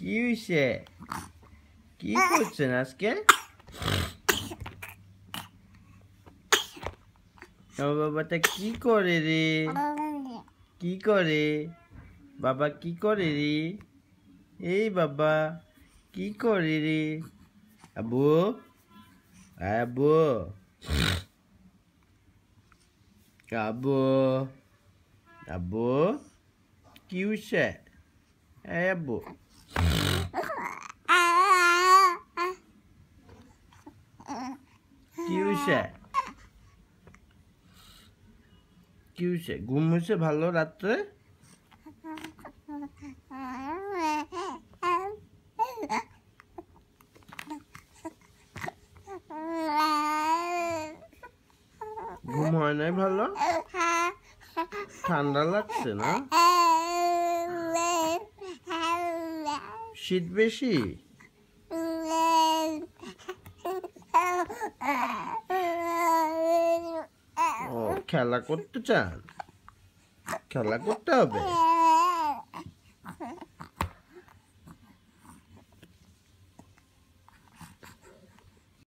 কি হইছে? কি করছেন আজকে? আমার বাবাটা কি করে রে? কি করে? বাবা কি করে রে? এই বাবা কি করে রে? আব্বু, আব্বু, আব্বু, আব্বু, কি হইছে? এই আব্বু, কি হইছে? কি হইছে? ঘুম হইছে ভালো রাত্রে? ঘুম হয় নাই ভালো? ঠান্ডা লাগছে না? শীত বেশি? ও খেলা করতে চান? খেলা করতে হবে।